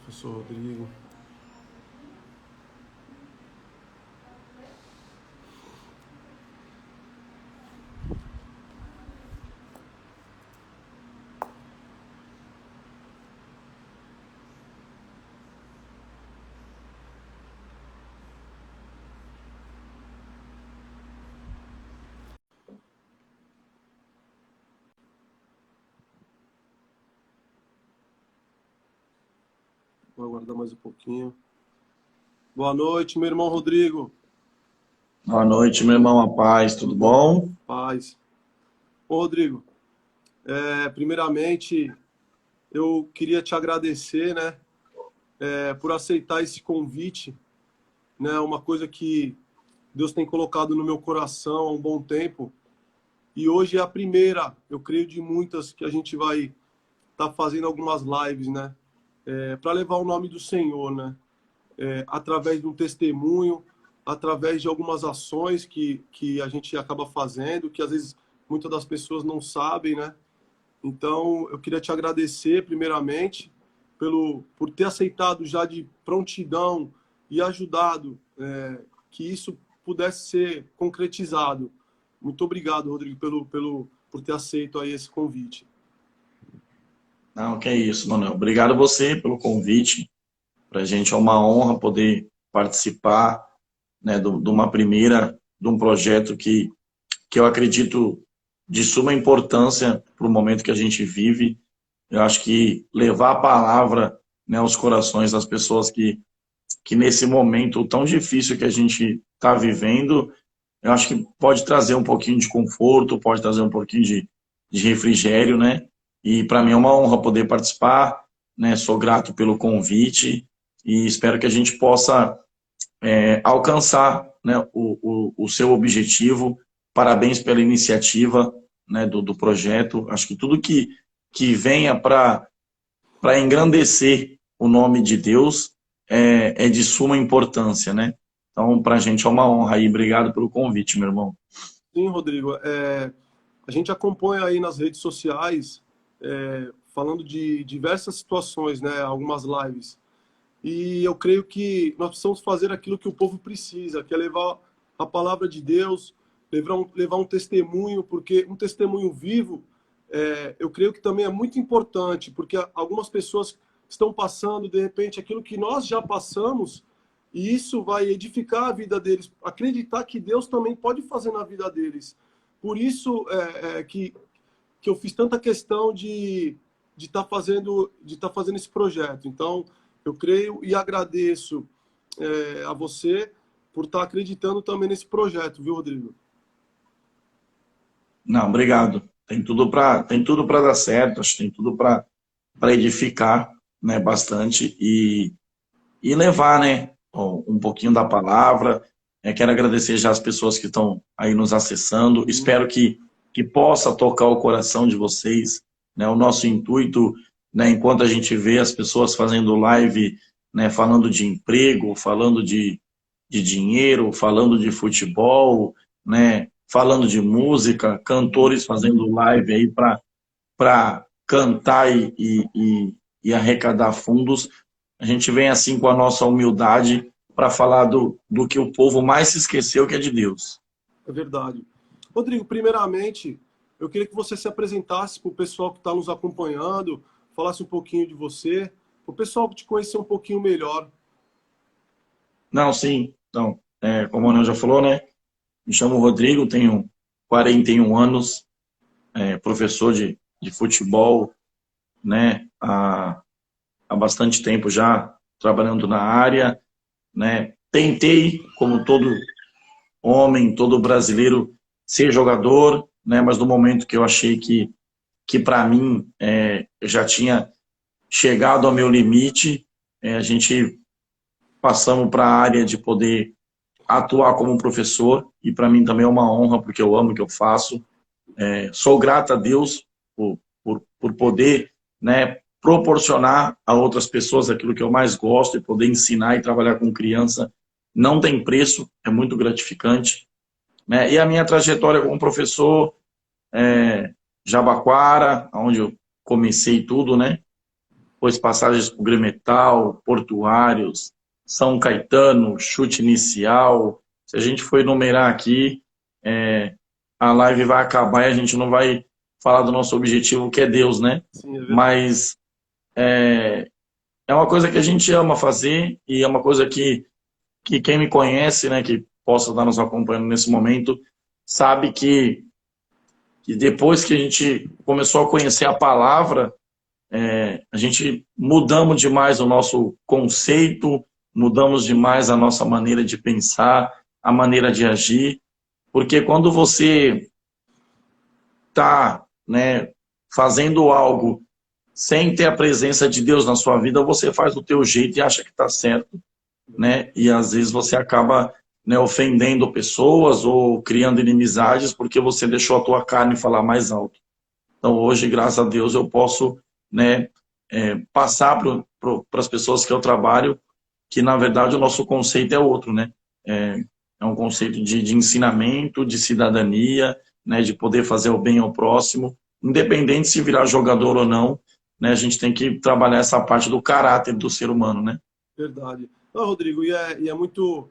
Professor Rodrigo. Vou aguardar mais um pouquinho. Boa noite, meu irmão Rodrigo. Boa noite, meu irmão, a paz, tudo bom? Paz. Ô, Rodrigo, primeiramente eu queria te agradecer, né, por aceitar esse convite, né, uma coisa que Deus tem colocado no meu coração há um bom tempo. E hoje é a primeira, eu creio, de muitas que a gente vai estar fazendo algumas lives, né, para levar o nome do Senhor, né, através de um testemunho, através de algumas ações que a gente acaba fazendo, que às vezes muitas das pessoas não sabem, né? Então, eu queria te agradecer, primeiramente, por ter aceitado já de prontidão e ajudado que isso pudesse ser concretizado. Muito obrigado, Rodrigo, por ter aceito aí esse convite. Não, que é isso, Manuel. Obrigado a você pelo convite. Para a gente é uma honra poder participar, né, de uma primeira, de um projeto que eu acredito de suma importância para o momento que a gente vive. Eu acho que levar a palavra, né, aos corações das pessoas que nesse momento tão difícil que a gente está vivendo, eu acho que pode trazer um pouquinho de conforto, pode trazer um pouquinho de refrigério, né? E para mim é uma honra poder participar, né? Sou grato pelo convite e espero que a gente possa alcançar, né, o seu objetivo. Parabéns pela iniciativa, né, do projeto. Acho que tudo que venha para engrandecer o nome de Deus é de suma importância, né? Então, para a gente é uma honra aí. Obrigado pelo convite, meu irmão. Sim, Rodrigo. A gente acompanha aí nas redes sociais, falando de diversas situações, né? Algumas lives. E eu creio que nós precisamos fazer aquilo que o povo precisa, que é levar a palavra de Deus, levar um testemunho, porque um testemunho vivo, eu creio que também é muito importante, porque algumas pessoas estão passando, de repente, aquilo que nós já passamos, e isso vai edificar a vida deles, acreditar que Deus também pode fazer na vida deles. Por isso que eu fiz tanta questão de estar fazendo esse projeto. Então, eu creio e agradeço a você por estar acreditando também nesse projeto, viu, Rodrigo? Não, obrigado. Tem tudo para dar certo, acho que tem tudo para edificar, né, bastante e levar, né, um pouquinho da palavra. Quero agradecer já as pessoas que estão aí nos acessando. Sim, Espero que possa tocar o coração de vocês, né? O nosso intuito, né, enquanto a gente vê as pessoas fazendo live, né, falando de emprego, falando de dinheiro, falando de futebol, né, falando de música, cantores fazendo live aí para cantar e arrecadar fundos. A gente vem assim com a nossa humildade para falar do que o povo mais se esqueceu, que é de Deus. é verdade. Rodrigo, primeiramente, eu queria que você se apresentasse para o pessoal que está nos acompanhando, falasse um pouquinho de você, para o pessoal te conhecer um pouquinho melhor. Não, sim. Então, como a Ana já falou, né? Me chamo Rodrigo, tenho 41 anos, professor de futebol, né? Há bastante tempo já trabalhando na área, né? Tentei, como todo homem, todo brasileiro, ser jogador, né? Mas no momento que eu achei que para mim eu já tinha chegado ao meu limite, a gente passamos para a área de poder atuar como professor e para mim também é uma honra porque eu amo o que eu faço. Sou grato a Deus por poder, né, proporcionar a outras pessoas aquilo que eu mais gosto e poder ensinar e trabalhar com criança não tem preço, é muito gratificante, né? E a minha trajetória como professor, Jabaquara, onde eu comecei tudo, né? depois passagens por Grêmio-Metal, Portuários, São Caetano, Chute Inicial. Se a gente for enumerar aqui, a live vai acabar e a gente não vai falar do nosso objetivo, que é Deus, né? Sim, é verdade. Mas é uma coisa que a gente ama fazer e é uma coisa que quem me conhece, né, que possa estar nos acompanhando nesse momento, sabe que depois que a gente começou a conhecer a palavra, a gente mudamos demais o nosso conceito, mudamos demais a nossa maneira de pensar, a maneira de agir, porque quando você está, né, fazendo algo sem ter a presença de Deus na sua vida, você faz do teu jeito e acha que está certo, né? E às vezes você acaba, né, ofendendo pessoas ou criando inimizades porque você deixou a tua carne falar mais alto. Então hoje, graças a Deus, eu posso, né, passar para as pessoas que eu trabalho que, na verdade, o nosso conceito é outro, né? É um conceito de ensinamento, de cidadania, né, de poder fazer o bem ao próximo, independente se virar jogador ou não, né? A gente tem que trabalhar essa parte do caráter do ser humano, né? Verdade. Não, Rodrigo, e é muito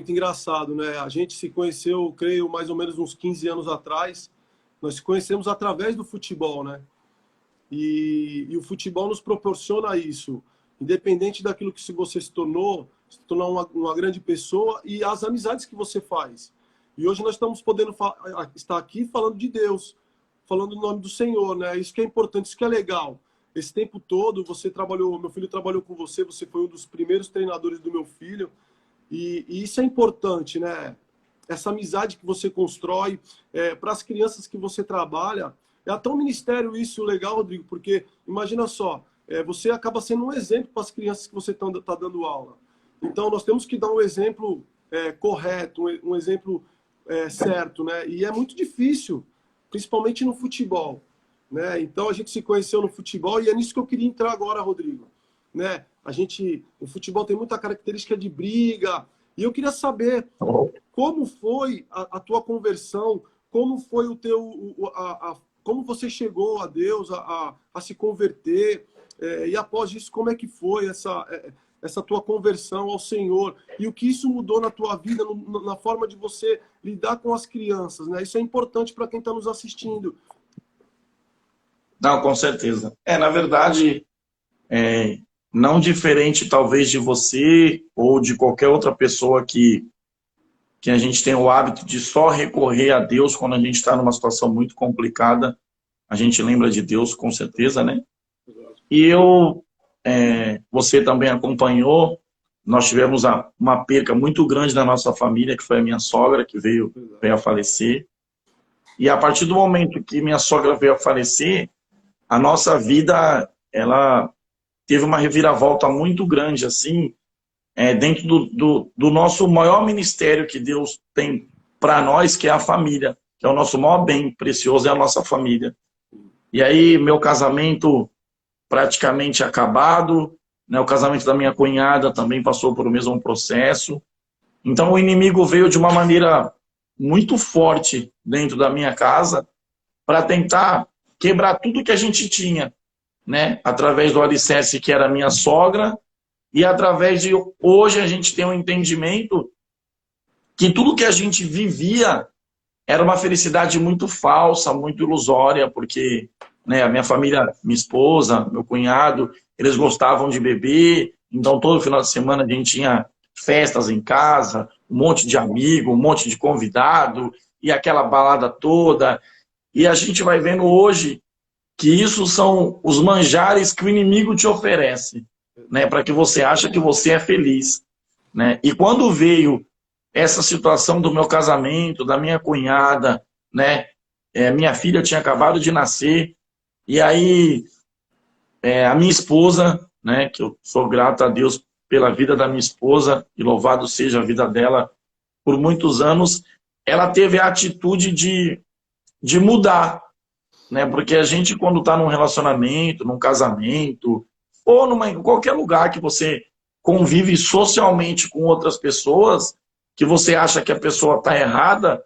engraçado, né? A gente se conheceu, creio, mais ou menos uns 15 anos atrás. Nós se conhecemos através do futebol, né? E o futebol nos proporciona isso. Independente daquilo que você se tornou uma grande pessoa e as amizades que você faz. E hoje nós estamos podendo estar aqui falando de Deus, falando do nome do Senhor, né? Isso que é importante, isso que é legal. Esse tempo todo você trabalhou, meu filho trabalhou com você foi um dos primeiros treinadores do meu filho. E isso é importante, né? Essa amizade que você constrói para as crianças que você trabalha. É até um ministério isso legal, Rodrigo, porque imagina só, você acaba sendo um exemplo para as crianças que você está dando aula. Então, nós temos que dar um exemplo correto, um exemplo certo, né? E é muito difícil, principalmente no futebol, né? Então, a gente se conheceu no futebol e é nisso que eu queria entrar agora, Rodrigo, né? O futebol tem muita característica de briga e eu queria saber como foi a tua conversão, como foi como você chegou a Deus a se converter e após isso como é que foi essa tua conversão ao Senhor e o que isso mudou na tua vida, na forma de você lidar com as crianças, né? Isso é importante para quem está nos assistindo. Não, com certeza. Na verdade, não diferente talvez de você ou de qualquer outra pessoa que a gente tem o hábito de só recorrer a Deus quando a gente está numa situação muito complicada. A gente lembra de Deus, com certeza, né? E você também acompanhou, nós tivemos uma perca muito grande na nossa família, que foi a minha sogra, que veio a falecer. E a partir do momento que minha sogra veio a falecer, a nossa vida, ela teve uma reviravolta muito grande, assim, dentro do nosso maior ministério que Deus tem para nós, que é a família, que é o nosso maior bem precioso, é a nossa família. E aí, meu casamento praticamente acabado, né? O casamento da minha cunhada também passou por o mesmo processo. Então, o inimigo veio de uma maneira muito forte dentro da minha casa para tentar quebrar tudo que a gente tinha, né? Através do alicerce que era a minha sogra e através de hoje a gente tem um entendimento que tudo que a gente vivia era uma felicidade muito falsa, muito ilusória, porque, né, a minha família, minha esposa, meu cunhado, eles gostavam de beber, então todo final de semana a gente tinha festas em casa, um monte de amigo, um monte de convidado, e aquela balada toda. E a gente vai vendo hoje que isso são os manjares que o inimigo te oferece, né, para que você ache que você é feliz, né? E quando veio essa situação do meu casamento, da minha cunhada, né, minha filha tinha acabado de nascer, e aí a minha esposa, né, que eu sou grato a Deus pela vida da minha esposa, e louvado seja a vida dela por muitos anos, ela teve a atitude de mudar, né? Porque a gente, quando está num relacionamento, num casamento, ou em qualquer lugar que você convive socialmente com outras pessoas, que você acha que a pessoa está errada,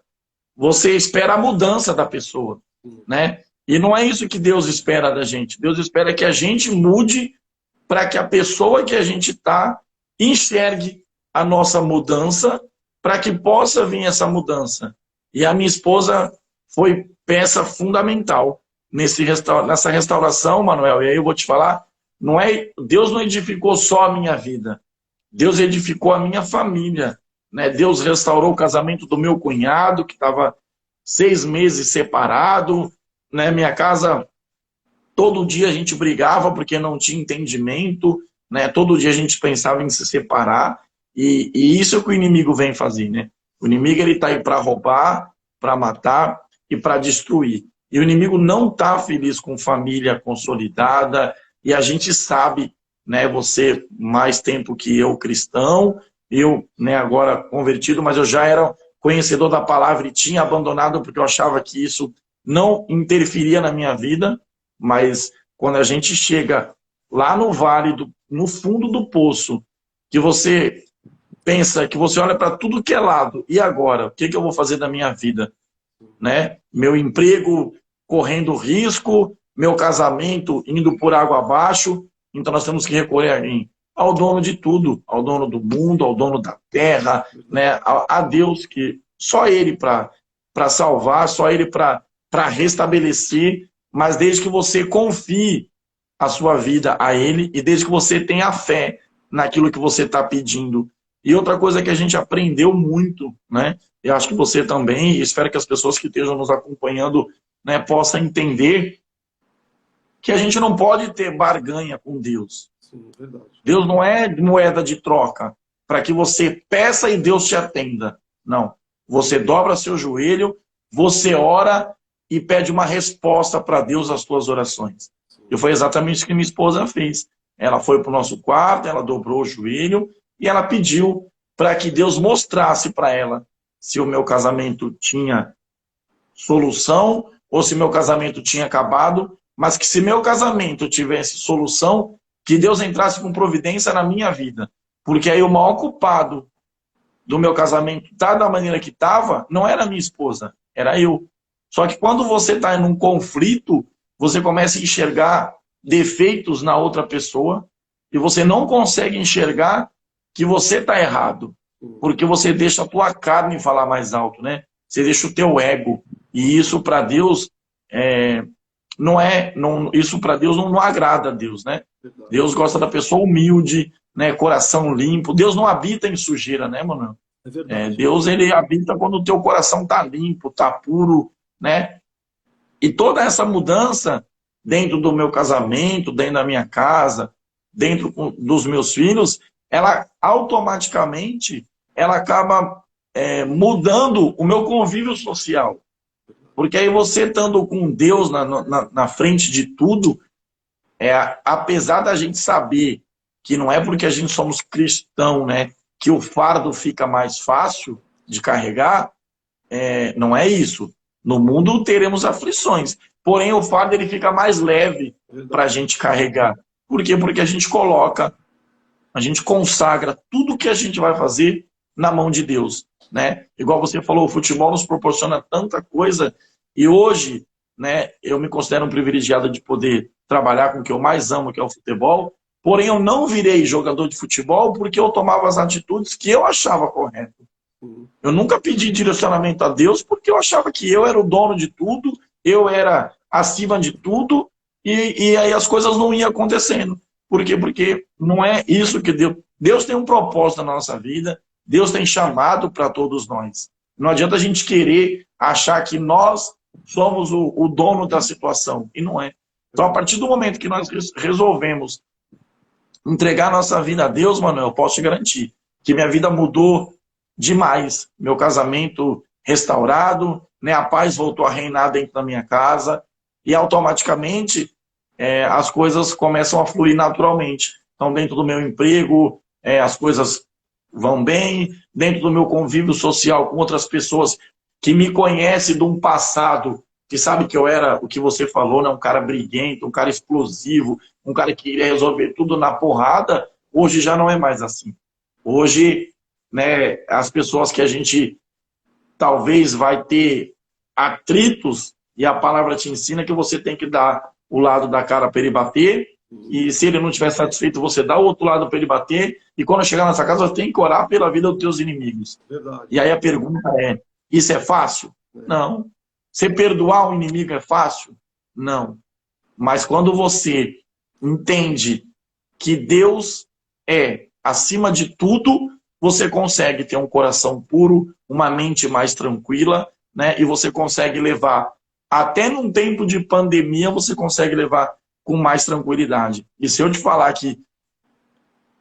você espera a mudança da pessoa, né? E não é isso que Deus espera da gente. Deus espera que a gente mude para que a pessoa que a gente está enxergue a nossa mudança, para que possa vir essa mudança. E a minha esposa foi peça fundamental nessa restauração, Manuel. E aí eu vou te falar, Deus não edificou só a minha vida, Deus edificou a minha família. Né? Deus restaurou o casamento do meu cunhado, que estava 6 meses separado. Né? Minha casa, todo dia a gente brigava porque não tinha entendimento. Né? Todo dia a gente pensava em se separar. E isso é o que o inimigo vem fazer. Né? O inimigo está aí para roubar, para matar e para destruir. E o inimigo não está feliz com família consolidada. E a gente sabe, né, você mais tempo que eu cristão, eu, né, agora convertido, mas eu já era conhecedor da palavra e tinha abandonado porque eu achava que isso não interferia na minha vida. Mas quando a gente chega lá no vale, no fundo do poço, que você pensa, que você olha para tudo que é lado, e agora? O que eu vou fazer da minha vida? Né? Meu emprego correndo risco, meu casamento indo por água abaixo, então nós temos que recorrer ao dono de tudo, ao dono do mundo, ao dono da terra, né? A Deus, que só Ele para salvar, só Ele para restabelecer, mas desde que você confie a sua vida a Ele e desde que você tenha fé naquilo que você está pedindo. E outra coisa que a gente aprendeu muito, né? Eu acho que você também, e espero que as pessoas que estejam nos acompanhando, né, possam entender que a gente não pode ter barganha com Deus. Sim, verdade. Deus não é moeda de troca para que você peça e Deus te atenda. Não. Você dobra seu joelho, você ora e pede uma resposta para Deus às suas orações. E foi exatamente isso que minha esposa fez. Ela foi para o nosso quarto, ela dobrou o joelho e ela pediu para que Deus mostrasse para ela se o meu casamento tinha solução ou se meu casamento tinha acabado, mas que se meu casamento tivesse solução, que Deus entrasse com providência na minha vida. Porque aí o maior culpado do meu casamento estar da maneira que estava não era minha esposa, era eu. Só que quando você está em um conflito, você começa a enxergar defeitos na outra pessoa e você não consegue enxergar que você está errado. Porque você deixa a tua carne falar mais alto, né? Você deixa o teu ego. E isso para Deus isso para Deus não agrada a Deus, né? Deus gosta da pessoa humilde, né? Coração limpo. Deus não habita em sujeira, né, mano? Deus, ele habita quando o teu coração tá limpo, tá puro, né? E toda essa mudança dentro do meu casamento, dentro da minha casa, dentro dos meus filhos, ela automaticamente ela acaba mudando o meu convívio social. Porque aí você estando com Deus na frente de tudo, apesar da gente saber que não é porque a gente somos cristão, né, que o fardo fica mais fácil de carregar, não é isso. No mundo teremos aflições, porém o fardo ele fica mais leve para a gente carregar. Por quê? Porque a gente consagra tudo que a gente vai fazer na mão de Deus, né? Igual você falou, o futebol nos proporciona tanta coisa e hoje, né, eu me considero um privilegiado de poder trabalhar com o que eu mais amo, que é o futebol, porém eu não virei jogador de futebol porque eu tomava as atitudes que eu achava corretas. Eu nunca pedi direcionamento a Deus porque eu achava que eu era o dono de tudo, eu era acima de tudo e aí as coisas não iam acontecendo. Por quê? Porque não é isso que Deus tem um propósito na nossa vida, Deus tem chamado para todos nós. Não adianta a gente querer achar que nós somos o dono da situação, e não é. Então, a partir do momento que nós resolvemos entregar nossa vida a Deus, Manuel, eu posso te garantir que minha vida mudou demais. Meu casamento restaurado, né, a paz voltou a reinar dentro da minha casa, e automaticamente as coisas começam a fluir naturalmente. Então, dentro do meu emprego, as coisas vão bem, dentro do meu convívio social com outras pessoas que me conhecem de um passado, que sabe que eu era, o que você falou, né, um cara briguento, um cara explosivo, um cara que queria resolver tudo na porrada, hoje já não é mais assim. Hoje, né, as pessoas que a gente talvez vai ter atritos, e a palavra te ensina que você tem que dar o lado da cara para ele bater, e se ele não estiver satisfeito, você dá o outro lado para ele bater, e quando chegar nessa casa, você tem que orar pela vida dos teus inimigos. Verdade. E aí a pergunta é, isso é fácil? Não. Você perdoar um inimigo é fácil? Não. Mas quando você entende que Deus é acima de tudo, você consegue ter um coração puro, uma mente mais tranquila, né? E você consegue levar, até num tempo de pandemia, você consegue levar com mais tranquilidade. E se eu te falar que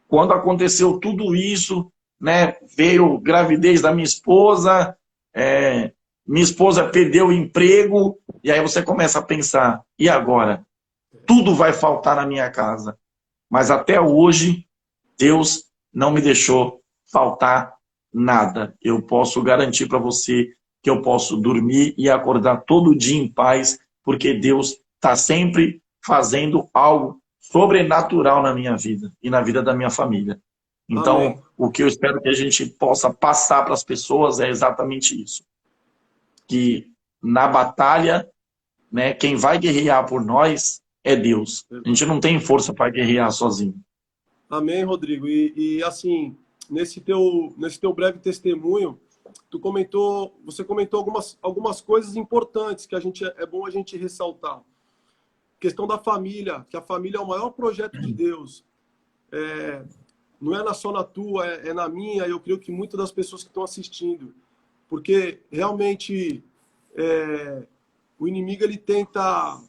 quando aconteceu tudo isso, né, veio gravidez da minha esposa perdeu o emprego, e aí você começa a pensar, e agora? Tudo vai faltar na minha casa. Mas até hoje, Deus não me deixou faltar nada. Eu posso garantir para você que eu posso dormir e acordar todo dia em paz, porque Deus está sempre fazendo algo sobrenatural na minha vida e na vida da minha família. Então, Amém. o que eu espero que a gente possa passar para as pessoas é exatamente isso. Que na batalha, né, quem vai guerrear por nós é Deus. A gente não tem força para guerrear sozinho. Amém, Rodrigo. E assim, nesse teu breve testemunho, você comentou algumas coisas importantes que é bom a gente ressaltar. Questão da família, que a família é o maior projeto de Deus. Não é só na tua, é na minha, e eu creio que muitas das pessoas que estão assistindo. Porque realmente o inimigo ele tenta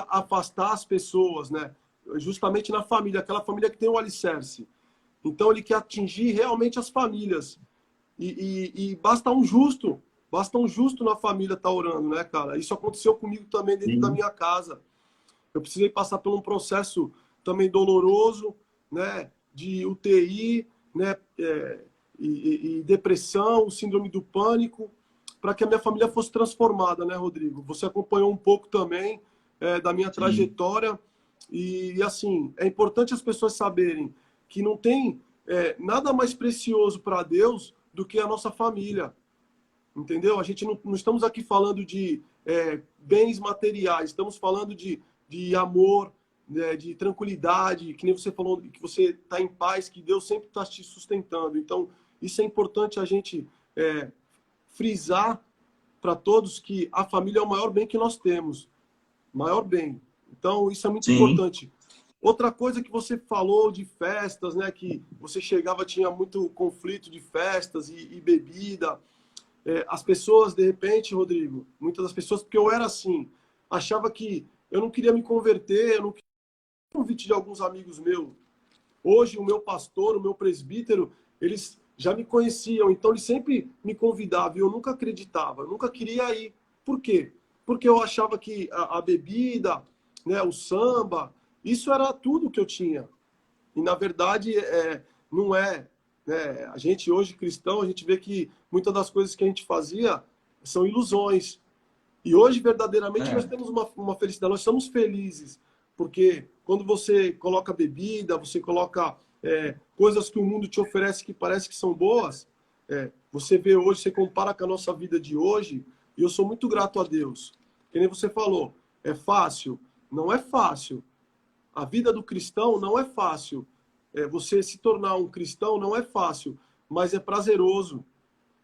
afastar as pessoas, né? Justamente na família, aquela família que tem o alicerce. Então ele quer atingir realmente as famílias. E basta um justo na família estar orando, né, cara? Isso aconteceu comigo também dentro da minha casa. Eu precisei passar por um processo também doloroso, né, de UTI, né, e depressão, síndrome do pânico, para que a minha família fosse transformada, né, Rodrigo? Você acompanhou um pouco também da minha trajetória. E, assim, é importante as pessoas saberem que não tem nada mais precioso para Deus do que a nossa família. Entendeu? A gente não estamos aqui falando de bens materiais, estamos falando de amor, né, de tranquilidade, que nem você falou, que você está em paz, que Deus sempre está te sustentando. Então, isso é importante a gente frisar para todos que a família é o maior bem que nós temos. Maior bem. Então, isso é muito importante. Outra coisa que você falou de festas, né? Que você chegava, tinha muito conflito de festas e bebida. As pessoas, de repente, Rodrigo, muitas das pessoas, porque eu era assim, achava que eu não queria me converter, eu não queria convite de alguns amigos meus. Hoje, o meu pastor, o meu presbítero, eles já me conheciam, então eles sempre me convidavam e eu nunca acreditava, eu nunca queria ir. Por quê? Porque eu achava que a bebida, né, o samba, isso era tudo que eu tinha. E, na verdade, não é. Né? A gente, hoje, cristão, a gente vê que muitas das coisas que a gente fazia são ilusões. E hoje, verdadeiramente, nós temos uma felicidade, nós somos felizes. Porque quando você coloca bebida, você coloca coisas que o mundo te oferece que parece que são boas, você vê hoje, você compara com a nossa vida de hoje, e eu sou muito grato a Deus. Que nem você falou, é fácil? Não é fácil. A vida do cristão não é fácil. Você se tornar um cristão não é fácil, mas é prazeroso.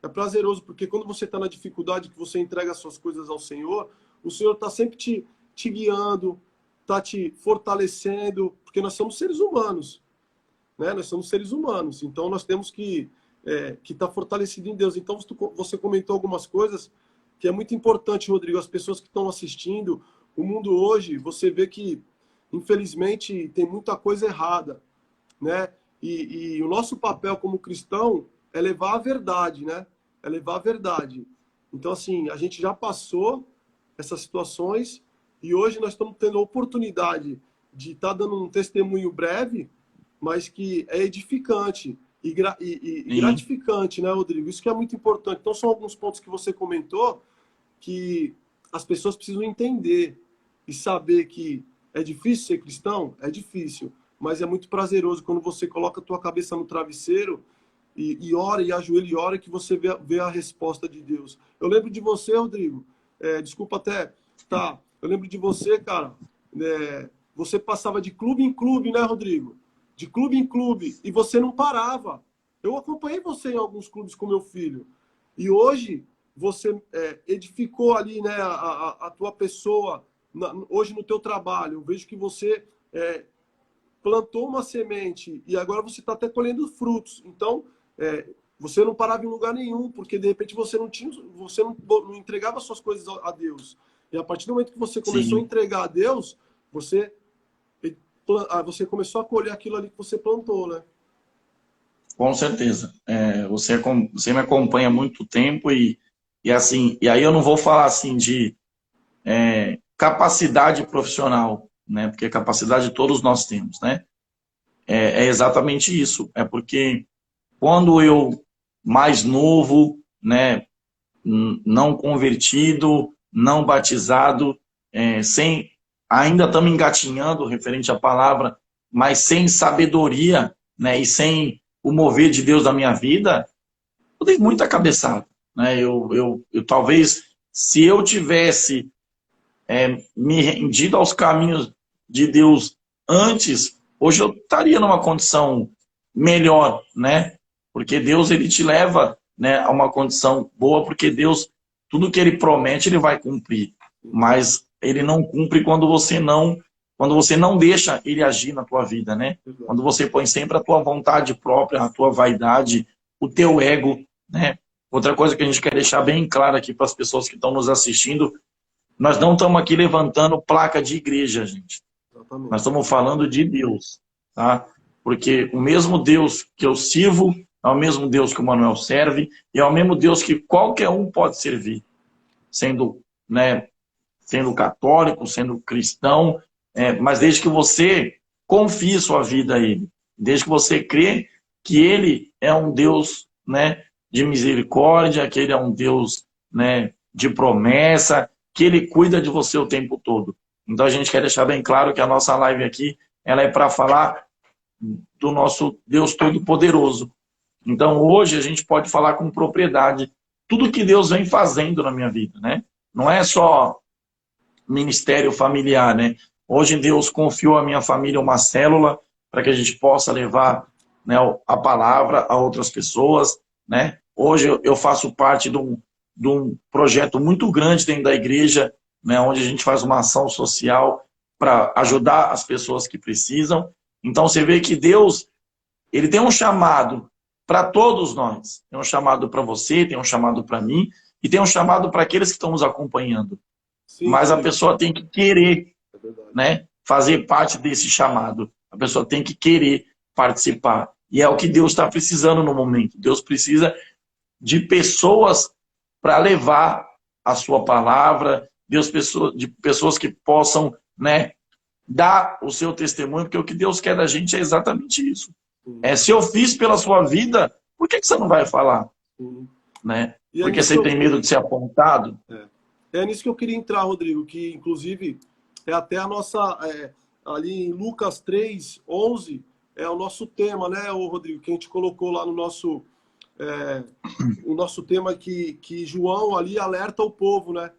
É prazeroso, porque quando você está na dificuldade, que você entrega as suas coisas ao Senhor, o Senhor está sempre te guiando, está te fortalecendo, porque nós somos seres humanos. Né? Nós somos seres humanos, então nós temos que estar fortalecido em Deus. Então você comentou algumas coisas que é muito importante, Rodrigo. As pessoas que estão assistindo, o mundo hoje, você vê que, infelizmente, tem muita coisa errada, né? E o nosso papel como cristão é levar a verdade, né? É levar a verdade. Então, assim, a gente já passou essas situações e hoje nós estamos tendo a oportunidade de estar dando um testemunho breve, mas que é edificante e gratificante, né, Rodrigo? Isso que é muito importante. Então, são alguns pontos que você comentou que as pessoas precisam entender e saber que é difícil ser cristão? É difícil, mas é muito prazeroso quando você coloca a tua cabeça no travesseiro e ora, e ajoelha e ora, que você vê a resposta de Deus. Eu lembro de você, Rodrigo, desculpa até estar Eu lembro de você, cara, você passava de clube em clube, né, Rodrigo? De clube em clube, e você não parava. Eu acompanhei você em alguns clubes com meu filho. E hoje você edificou ali, né, a tua pessoa, hoje no teu trabalho. Eu vejo que você plantou uma semente e agora você está até colhendo frutos. Então, você não parava em lugar nenhum, porque de repente você não entregava suas coisas a Deus. E a partir do momento que você começou a Sim, entregar a Deus, você começou a colher aquilo ali que você plantou, né? com certeza. Você me acompanha há muito tempo e assim, e aí eu não vou falar assim de capacidade profissional, né? Porque capacidade todos nós temos, né? É exatamente isso. É porque quando eu, mais novo, né, não convertido, não batizado, sem, ainda estamos engatinhando referente à palavra, mas sem sabedoria, né, e sem o mover de Deus da minha vida, eu dei muita cabeçada. Né? Eu talvez, se eu tivesse me rendido aos caminhos de Deus antes, hoje eu estaria numa condição melhor, né? Porque Deus, ele te leva, né, a uma condição boa, porque Deus, tudo que ele promete, ele vai cumprir. Mas ele não cumpre quando você não deixa ele agir na tua vida, né? Exato. Quando você põe sempre a tua vontade própria, a tua vaidade, o teu ego, né? Outra coisa que a gente quer deixar bem claro aqui para as pessoas que estão nos assistindo, nós não estamos aqui levantando placa de igreja, gente. Nós Exatamente. estamos falando de Deus, tá? Porque o mesmo Deus que eu sirvo é o mesmo Deus que o Manuel serve e é o mesmo Deus que qualquer um pode servir, sendo, né, sendo católico, sendo cristão, mas desde que você confie sua vida a Ele, desde que você crê que Ele é um Deus, né, de misericórdia, que Ele é um Deus, né, de promessa, que Ele cuida de você o tempo todo. Então a gente quer deixar bem claro que a nossa live aqui, ela é para falar do nosso Deus Todo-Poderoso. Então hoje a gente pode falar com propriedade tudo que Deus vem fazendo na minha vida, né? Não é só ministério familiar, né? Hoje Deus confiou à minha família uma célula para que a gente possa levar, né, a palavra a outras pessoas, né? Hoje eu faço parte de um projeto muito grande dentro da igreja, né, onde a gente faz uma ação social para ajudar as pessoas que precisam. Então você vê que Deus, ele tem um chamado para todos nós. Tem um chamado para você, tem um chamado para mim e tem um chamado para aqueles que estão nos acompanhando. Sim, Mas a Rodrigo. pessoa tem que querer, É verdade. né, fazer parte desse chamado. A pessoa tem que querer participar. E é o que Deus está precisando no momento. Deus precisa de pessoas para levar a sua palavra, de pessoas que possam, né, dar o seu testemunho, porque o que Deus quer da gente é exatamente isso. Sim, Se eu fiz pela sua vida, por que você não vai falar? sim. Né? E é Porque nisso que você tem medo de ser apontado? é nisso que eu queria entrar, Rodrigo, que inclusive é até a nossa, ali em Lucas 3:11 é o nosso tema, né, Rodrigo, que a gente colocou lá no nosso, o nosso tema que João ali alerta o povo, né?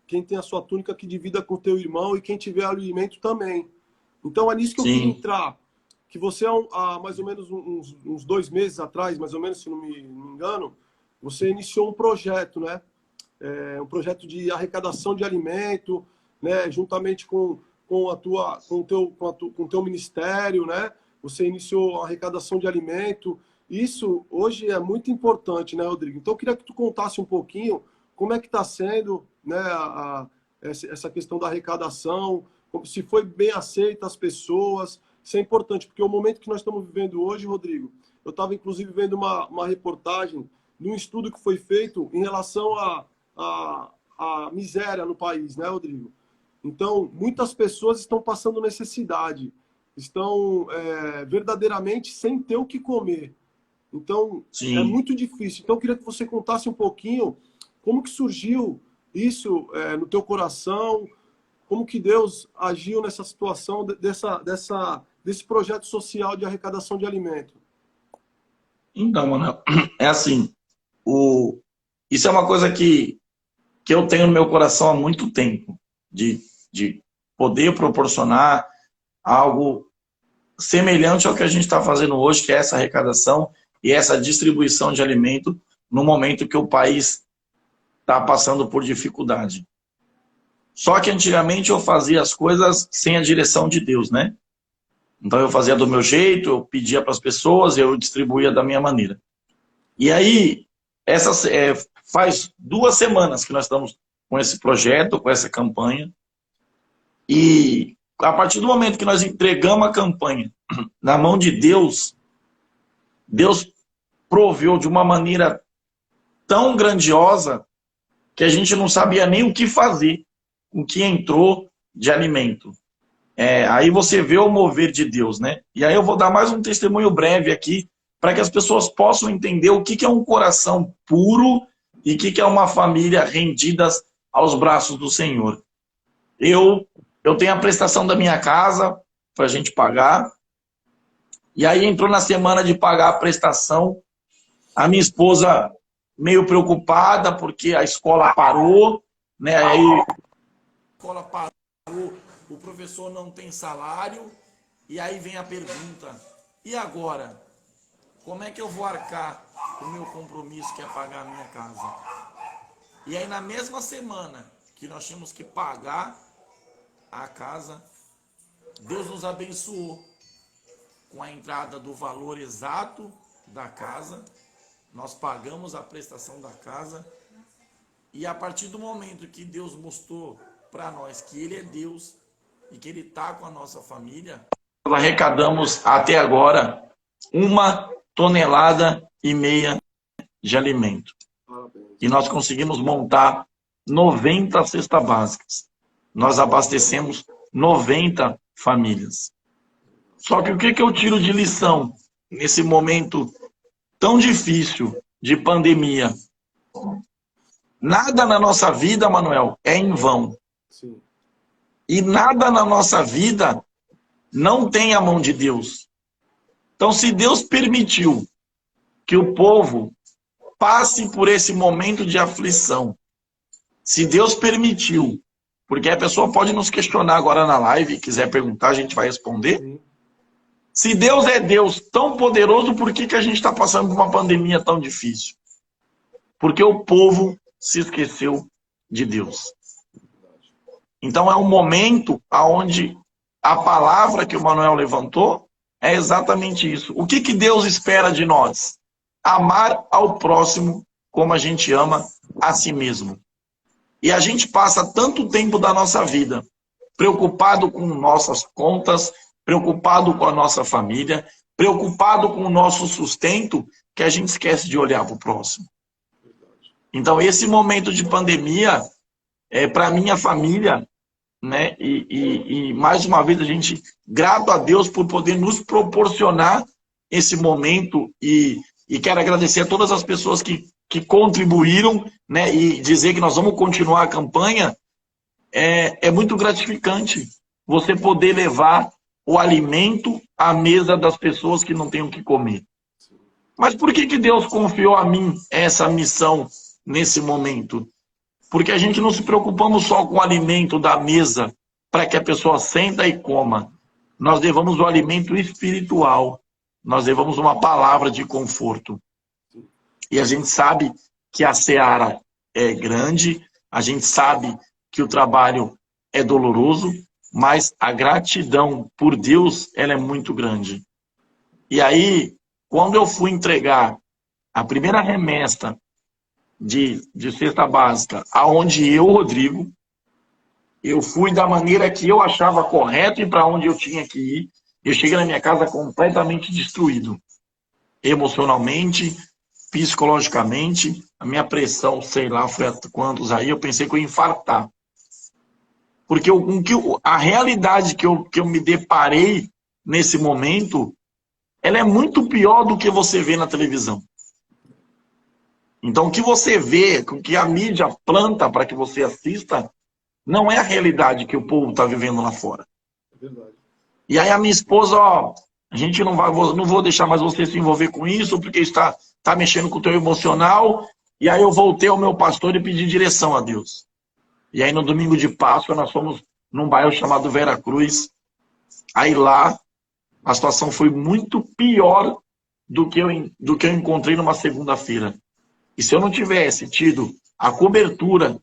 Quem tem a sua túnica que divida com o teu irmão e quem tiver alimento também. Então é nisso que eu queria Sim, entrar, que você há mais ou menos uns 2 meses atrás, mais ou menos, se não me engano, você iniciou um projeto, né? Um projeto de arrecadação de alimento, né, juntamente com o teu ministério, né? Você iniciou a arrecadação de alimento. Isso hoje é muito importante, né, Rodrigo? Então eu queria que tu contasse um pouquinho como é que está sendo, né, essa questão da arrecadação, se foi bem aceita as pessoas. Isso é importante, porque o momento que nós estamos vivendo hoje, Rodrigo, eu estava inclusive vendo uma reportagem de um estudo que foi feito em relação à miséria no país, né, Rodrigo? Então, muitas pessoas estão passando necessidade, estão verdadeiramente sem ter o que comer. Então, é sim. muito difícil. Então, eu queria que você contasse um pouquinho como que surgiu isso no teu coração, como que Deus agiu nessa situação desse projeto social de arrecadação de alimento. Então, mano, é assim, isso é uma coisa que eu tenho no meu coração há muito tempo, de de poder proporcionar algo semelhante ao que a gente está fazendo hoje, que é essa arrecadação e essa distribuição de alimento no momento que o país está passando por dificuldade. Só que antigamente eu fazia as coisas sem a direção de Deus, né? Então eu fazia do meu jeito, eu pedia para as pessoas, eu distribuía da minha maneira. E aí, faz 2 semanas que nós estamos com esse projeto, com essa campanha. E a partir do momento que nós entregamos a campanha na mão de Deus, Deus proveu de uma maneira tão grandiosa que a gente não sabia nem o que fazer, o que entrou de alimento. Aí você vê o mover de Deus, né? E aí eu vou dar mais um testemunho breve aqui, para que as pessoas possam entender o que é um coração puro e o que é uma família rendidas aos braços do Senhor. Eu tenho a prestação da minha casa para a gente pagar. E aí entrou na semana de pagar a prestação, a minha esposa meio preocupada porque a escola parou, né? Aí a escola parou, o professor não tem salário, e aí vem a pergunta, e agora? Como é que eu vou arcar com o meu compromisso, que é pagar a minha casa? E aí na mesma semana que nós tínhamos que pagar a casa, Deus nos abençoou com a entrada do valor exato da casa, nós pagamos a prestação da casa, e a partir do momento que Deus mostrou para nós que Ele é Deus e que Ele está com a nossa família, nós arrecadamos até agora 1,5 toneladas de alimento. E nós conseguimos montar 90 cestas básicas. Nós abastecemos 90 famílias. Só que o que eu tiro de lição nesse momento tão difícil de pandemia? Nada na nossa vida, Manuel, é em vão. Sim. E nada na nossa vida não tem a mão de Deus. Então, se Deus permitiu que o povo passe por esse momento de aflição, se Deus permitiu, porque a pessoa pode nos questionar agora na live, quiser perguntar, a gente vai responder. Sim. Se Deus é Deus tão poderoso, por que a gente está passando por uma pandemia tão difícil? Porque o povo se esqueceu de Deus. Então é um momento onde a palavra que o Manuel levantou é exatamente isso. O que Deus espera de nós? Amar ao próximo como a gente ama a si mesmo. E a gente passa tanto tempo da nossa vida preocupado com nossas contas, preocupado com a nossa família, preocupado com o nosso sustento, que a gente esquece de olhar para o próximo. Então esse momento de pandemia, para a minha família, né? E mais uma vez a gente, grato a Deus por poder nos proporcionar esse momento, e quero agradecer a todas as pessoas que contribuíram, né? E dizer que nós vamos continuar a campanha. É muito gratificante você poder levar o alimento à mesa das pessoas que não têm o que comer. Mas por que Deus confiou a mim essa missão nesse momento? Porque a gente não se preocupamos só com o alimento da mesa para que a pessoa senta e coma. Nós levamos o alimento espiritual. Nós levamos uma palavra de conforto. E a gente sabe que a seara é grande, a gente sabe que o trabalho é doloroso, mas a gratidão por Deus, ela é muito grande. E aí, quando eu fui entregar a primeira remessa de cesta básica, aonde eu, Rodrigo, eu fui da maneira que eu achava correto e para onde eu tinha que ir. Eu cheguei na minha casa completamente destruído. Emocionalmente, psicologicamente, a minha pressão, sei lá, foi a quantos aí, eu pensei que eu ia infartar. Porque a realidade que eu me deparei nesse momento, ela é muito pior do que você vê na televisão. Então, o que você vê, o que a mídia planta para que você assista, não é a realidade que o povo está vivendo lá fora. É verdade. E aí a minha esposa, a gente não vou deixar mais você se envolver com isso, porque está mexendo com o teu emocional. E aí eu voltei ao meu pastor e pedi direção a Deus. E aí no domingo de Páscoa nós fomos num bairro chamado Vera Cruz. Aí lá, a situação foi muito pior do que eu encontrei numa segunda-feira. E se eu não tivesse tido a cobertura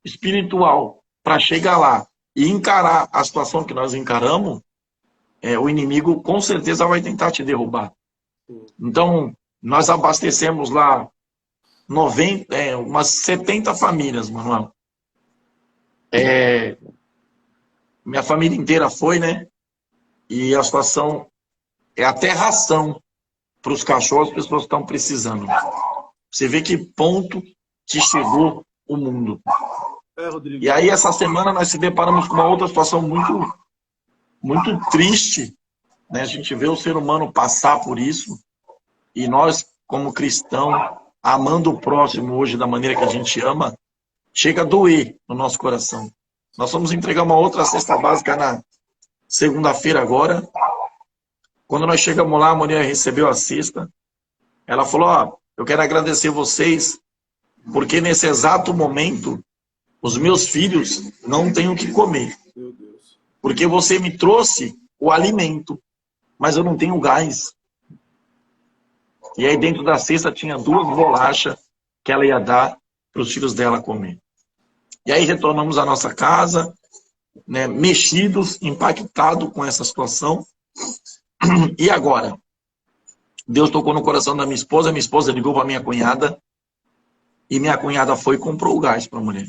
espiritual para chegar lá e encarar a situação que nós encaramos, o inimigo com certeza vai tentar te derrubar. Então, nós abastecemos lá umas 70 famílias, Manuel. Minha família inteira foi, né? E a situação é até ração para os cachorros, as pessoas estão precisando. Você vê que ponto que chegou o mundo. Rodrigo. E aí, essa semana, nós se deparamos com uma outra situação muito, muito triste, né? A gente vê o ser humano passar por isso, e nós, como cristão, amando o próximo hoje da maneira que a gente ama, chega a doer no nosso coração. Nós vamos entregar uma outra cesta básica na segunda-feira agora. Quando nós chegamos lá, a mulher recebeu a cesta. Ela falou, eu quero agradecer vocês, porque nesse exato momento, os meus filhos não têm o que comer. Meu Deus. Porque você me trouxe o alimento, mas eu não tenho gás. E aí dentro da cesta tinha 2 bolachas que ela ia dar para os filhos dela comer. E aí retornamos à nossa casa, né, mexidos, impactados com essa situação. E agora? Deus tocou no coração da minha esposa ligou para minha cunhada, e minha cunhada foi e comprou o gás para a mulher.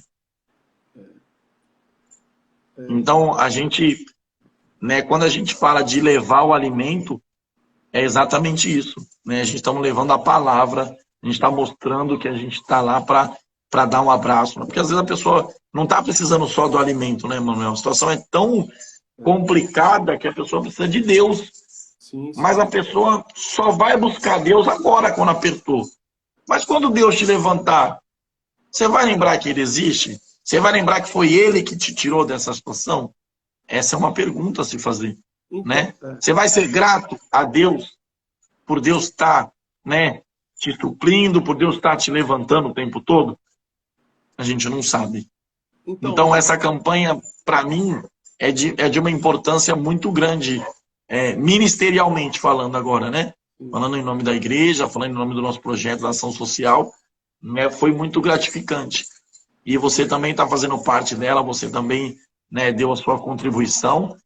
Então, a gente, né, quando a gente fala de levar o alimento, é exatamente isso. Né? A gente está levando a palavra, a gente está mostrando que a gente está lá para dar um abraço. Né? Porque às vezes a pessoa não está precisando só do alimento, né, Manuel? A situação é tão complicada que a pessoa precisa de Deus. Sim. Mas a pessoa só vai buscar Deus agora, quando apertou. Mas quando Deus te levantar, você vai lembrar que Ele existe? Você vai lembrar que foi Ele que te tirou dessa situação? Essa é uma pergunta a se fazer. Então, né? Você vai ser grato a Deus por Deus estar, né, te suprindo, por Deus estar te levantando o tempo todo? A gente não sabe. Então essa campanha, para mim, é de uma importância muito grande, ministerialmente falando agora, né? Falando em nome da igreja, falando em nome do nosso projeto da ação social, né, foi muito gratificante. E você também está fazendo parte dela, você também, né, deu a sua contribuição.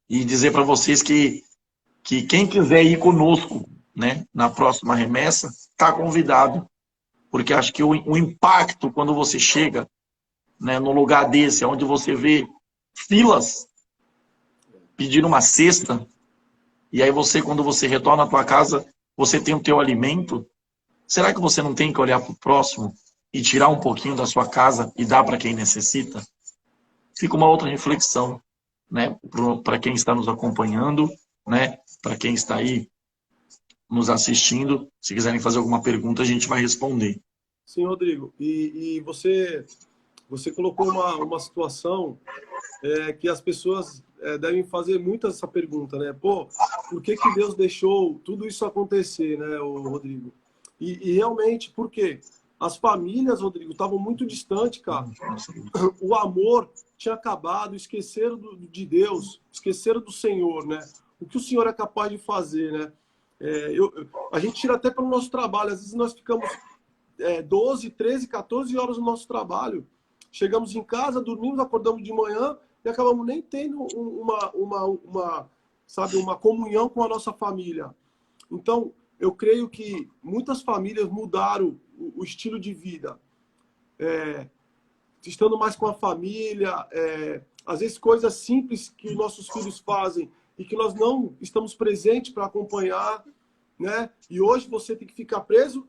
E dizer para vocês que quem quiser ir conosco, né, na próxima remessa, está convidado. Porque acho que o impacto, quando você chega, né, num lugar desse, onde você vê filas pedindo uma cesta, e aí você, quando você retorna à tua casa, você tem o teu alimento, será que você não tem que olhar para o próximo e tirar um pouquinho da sua casa e dar para quem necessita? Fica uma outra reflexão, né, para quem está nos acompanhando, né, para quem está aí nos assistindo. Se quiserem fazer alguma pergunta, a gente vai responder. Sim, Rodrigo. E você colocou uma situação que as pessoas devem fazer muito essa pergunta, né? Pô, por que Deus deixou tudo isso acontecer, né, Rodrigo? E realmente, por quê? As famílias, Rodrigo, estavam muito distantes, cara. O amor tinha acabado, esqueceram de Deus, esqueceram do Senhor, né? O que o Senhor é capaz de fazer, né? A gente tira até pelo nosso trabalho. Às vezes nós ficamos 12, 13, 14 horas no nosso trabalho. Chegamos em casa, dormimos, acordamos de manhã e acabamos nem tendo uma comunhão com a nossa família. Então, eu creio que muitas famílias mudaram o estilo de vida. Estando mais com a família, às vezes coisas simples que os nossos filhos fazem e que nós não estamos presentes para acompanhar, né? E hoje você tem que ficar preso.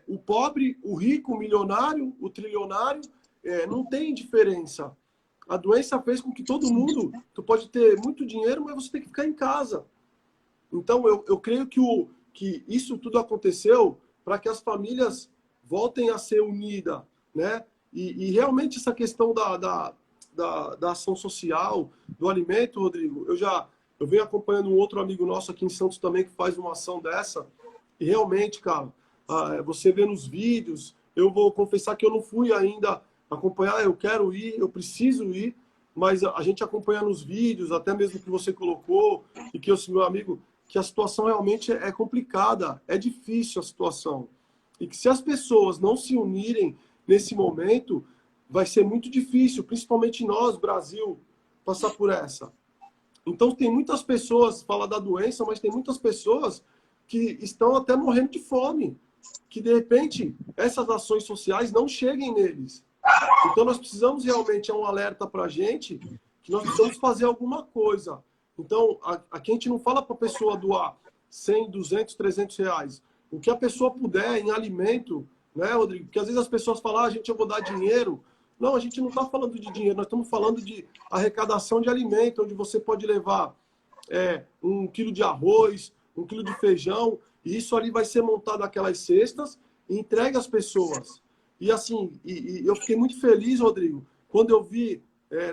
O pobre, o rico, o milionário, o trilionário, não tem diferença. A doença fez com que todo mundo, tu pode ter muito dinheiro, mas você tem que ficar em casa. Então, eu creio que isso tudo aconteceu para que as famílias voltem a ser unidas, né? E realmente essa questão da ação social, do alimento, Rodrigo, eu venho acompanhando um outro amigo nosso aqui em Santos também que faz uma ação dessa, e realmente, cara, você vê nos vídeos, eu vou confessar que eu não fui ainda acompanhar, eu quero ir, eu preciso ir, mas a gente acompanha nos vídeos, até mesmo que você colocou, e que eu, meu amigo, que a situação realmente é complicada, é difícil a situação. E que se as pessoas não se unirem nesse momento, vai ser muito difícil, principalmente nós, Brasil, passar por essa. Então tem muitas pessoas, fala da doença, mas tem muitas pessoas que estão até morrendo de fome, que de repente essas ações sociais não cheguem neles. Então nós precisamos realmente, é um alerta para a gente, que nós precisamos fazer alguma coisa. Então, aqui a gente não fala para a pessoa doar 100, 200, 300 reais. O que a pessoa puder em alimento, né, Rodrigo? Porque às vezes as pessoas falam, gente, eu vou dar dinheiro. Não, a gente não está falando de dinheiro, nós estamos falando de arrecadação de alimento, onde você pode levar 1 quilo de arroz, 1 quilo de feijão, e isso ali vai ser montado aquelas cestas e entregue às pessoas. E assim, eu fiquei muito feliz, Rodrigo, quando eu vi